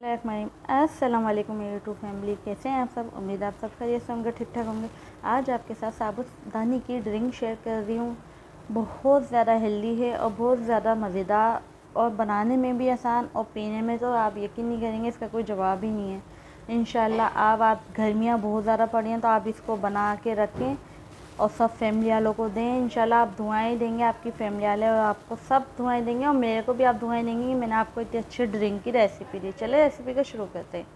अस्सलाम वालेकुम मेरी यूट्यूब फैमिली, कैसे हैं आप सब। उम्मीद है आप सब खैरियत से होंगे, ठीक ठाक होंगे। आज आपके साथ साबूदाने की ड्रिंक शेयर कर रही हूँ। बहुत ज़्यादा हेल्दी है और बहुत ज़्यादा मज़ेदार, और बनाने में भी आसान, और पीने में तो आप यकीन नहीं करेंगे, इसका कोई जवाब ही नहीं है। इंशाल्लाह आप गर्मियाँ बहुत ज़्यादा पड़ी हैं तो आप इसको बना के रखें और सब फैमिली वालों को दें। इंशाल्लाह आप दुआएं देंगे, आपकी फैमिली वाले और आपको सब दुआएं देंगे, और मेरे को भी आप दुआएं देंगे कि मैंने आपको इतनी अच्छी ड्रिंक की रेसिपी दी। चले रेसिपी को शुरू करते हैं।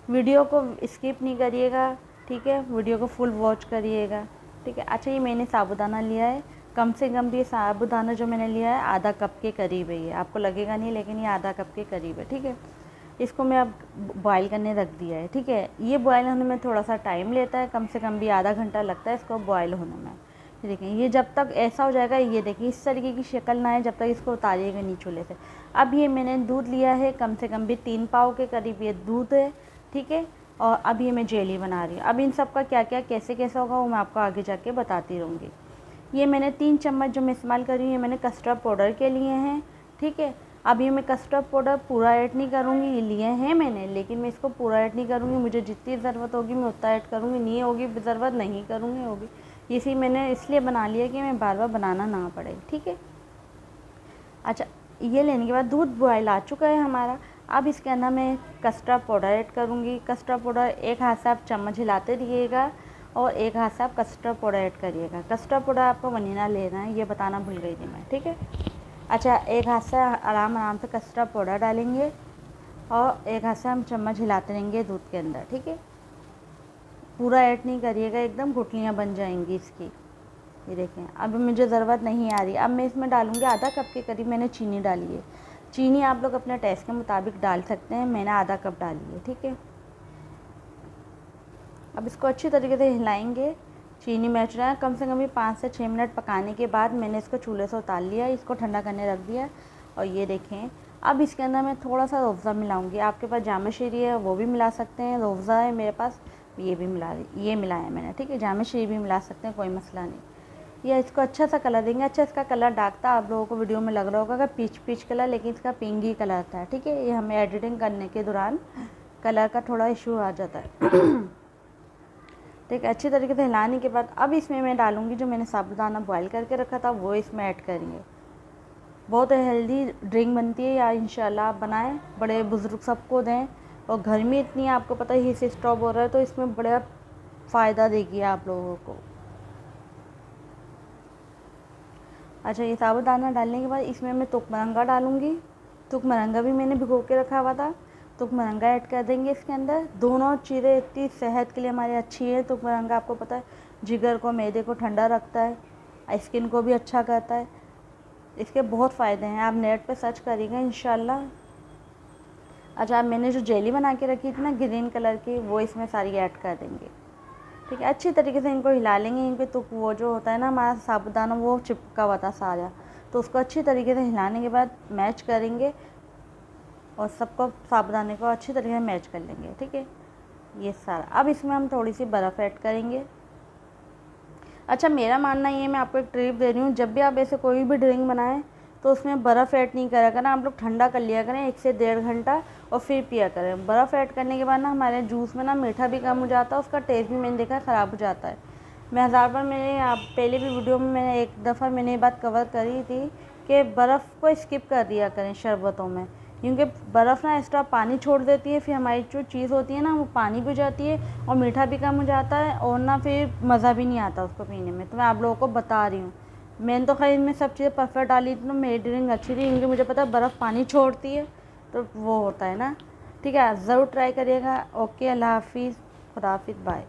वीडियो को स्किप नहीं करिएगा, ठीक है, वीडियो को फुल वॉच करिएगा, ठीक है। अच्छा, ये मैंने साबूदाना लिया है, कम से कम भी ये साबूदाना जो मैंने लिया है आधा कप के करीब है। ये आपको लगेगा नहीं, लेकिन ये आधा कप के करीब है, ठीक है। इसको मैं अब बॉईल करने रख दिया है, ठीक है। ये बॉईल होने में थोड़ा सा टाइम लेता है, कम से कम भी आधा घंटा लगता है इसको बॉईल होने में। देखें, ये जब तक ऐसा हो जाएगा, ये देखिए इस तरीके की शक्ल ना है, जब तक इसको उतारिएगा नहीं चूल्हे से। अब ये मैंने दूध लिया है, कम से कम भी 3 पाव के करीब ये दूध है, ठीक है। और अब ये मैं जेली बना रही हूँ। अब इन सब का क्या क्या कैसे कैसे होगा वो मैं आपको आगे जाके बताती रहूँगी। ये मैंने 3 चम्मच जो मैं इस्तेमाल कर रही हूँ, ये मैंने कस्टर्ड पाउडर के लिए हैं, ठीक है। अब ये मैं कस्टर्ड पाउडर पूरा ऐड नहीं करूँगी, ये लिए हैं मैंने, लेकिन मैं इसको पूरा ऐड नहीं करूँगी। मुझे जितनी ज़रूरत होगी मैं उतना ऐड करूँगी, नहीं होगी ज़रूरत नहीं करूँगी, होगी। इसी मैंने इसलिए बना लिया कि मैं बार बार बनाना ना पड़े, ठीक है। अच्छा, ये लेने के बाद दूध बॉयल आ चुका है हमारा। अब इसके अंदर मैं कस्टर्ड पाउडर ऐड करूँगी। कस्टर्ड पाउडर एक हाथ से आप चम्मच हिलाते रहिएगा और एक हाथ से आप कस्टर्ड पाउडर ऐड करिएगा। कस्टर्ड पाउडर आपको वनीला लेना है, ये बताना भूल गई थी मैं, ठीक है। अच्छा, एक हाथ से आराम आराम से कस्टर्ड पाउडर डालेंगे और एक हाथ से हम चम्मच हिलाते रहेंगे दूध के अंदर, ठीक है। पूरा ऐड नहीं करिएगा, एकदम गुठलियाँ बन जाएंगी इसकी। ये देखें, अब मुझे ज़रूरत नहीं आ रही। अब मैं इसमें डालूँगी आधा कप के करीब मैंने चीनी डाली है। चीनी आप लोग अपने टेस्ट के मुताबिक डाल सकते हैं, मैंने आधा कप डाली है, ठीक है। अब इसको अच्छी तरीके से हिलाएंगे। चीनी मैच रहा है, कम से कम भी 5 से 6 मिनट पकाने के बाद मैंने इसको चूल्हे से उतार लिया, इसको ठंडा करने रख दिया। और ये देखें, अब इसके अंदर मैं थोड़ा सा रूअफ़ज़ा मिलाऊंगी। आपके पास जामा शीरी है वो भी मिला सकते हैं, रूअफ़ज़ा है मेरे पास, ये भी मिलाया मैंने, ठीक है। जामा शीरी भी मिला सकते हैं, कोई मसला नहीं। या इसको अच्छा सा कलर देंगे। अच्छा, इसका कलर डार्क था, आप लोगों को वीडियो में लग रहा होगा कि पीच पीच कलर, लेकिन इसका पिंक ही कलर था, ठीक है। ये हमें एडिटिंग करने के दौरान कलर का थोड़ा इशू आ जाता है। ठीक है, अच्छी तरीके से हिलाने के बाद अब इसमें मैं डालूँगी जो मैंने साबूदाना बॉईल करके रखा था, वो इसमें ऐड करेंगे। बहुत हेल्दी ड्रिंक बनती है, या इंशाल्लाह आप बनाएं, बड़े बुज़ुर्ग सबको दें। और गर्मी इतनी है, आपको पता ही से स्टॉप हो रहा है, तो इसमें बड़ा फ़ायदा देगी आप लोगों को। अच्छा, ये साबूदाना डालने के बाद इसमें मैं तुकमरंगा डालूँगी। तुकमरंगा भी मैंने भिगो के रखा हुआ था, तुकमरंगा ऐड कर देंगे इसके अंदर। दोनों चीज़ें इतनी सेहत के लिए हमारी अच्छी है। तुकमरंगा आपको पता है जिगर को, मैदे को ठंडा रखता है, स्किन को भी अच्छा करता है, इसके बहुत फ़ायदे हैं, आप नेट पे सर्च करिएगा इंशाल्लाह। अच्छा, मैंने जो जेली बना के रखी थी ना ग्रीन कलर की, वो इसमें सारी ऐड कर देंगे, ठीक है। अच्छी तरीके से इनको हिला लेंगे। इनके तो वो जो होता है ना हमारा साबूदाना, वो चिपका हुआ था सारा, तो उसको अच्छी तरीके से हिलाने के बाद मैच करेंगे और सबको साबूदाने को अच्छी तरीके से मैच कर लेंगे, ठीक है। ये सारा, अब इसमें हम थोड़ी सी बर्फ़ ऐड करेंगे। अच्छा, मेरा मानना ये है, मैं आपको एक ट्रिप दे रही हूँ, जब भी आप ऐसे कोई भी ड्रिंक बनाएं तो उसमें बर्फ़ ऐड नहीं करा करें, आप लोग ठंडा कर लिया करें 1 से 1.5 घंटा, और फिर पिया करें। बर्फ़ ऐड करने के बाद ना हमारे जूस में ना मीठा भी कम हो जाता है, उसका टेस्ट भी मैंने देखा ख़राब हो जाता है। मैं हज़ार बार, मैंने आप पहले भी वीडियो में मैंने एक दफ़ा मैंने ये बात कवर करी थी कि बर्फ़ को स्किप कर दिया करें शरबतों में, क्योंकि बर्फ़ ना एक्स्ट्रा पानी छोड़ देती है, फिर हमारी जो चीज़ होती है ना वो पानी भी हो जाती है और मीठा भी कम हो जाता है, और ना फिर मज़ा भी नहीं आता उसको पीने में। तो मैं आप लोगों को बता रही हूँ, मैंने तो खैर इनमें सब चीज़ें परफेक्ट डाली थी, तो मेरी ड्रिंक अच्छी थी, क्योंकि मुझे पता है बर्फ़ पानी छोड़ती है, तो वो होता है ना, ठीक है। ज़रूर ट्राई करिएगा। ओके, अल्लाह हाफिज़, खुदा हाफिज़, बाय।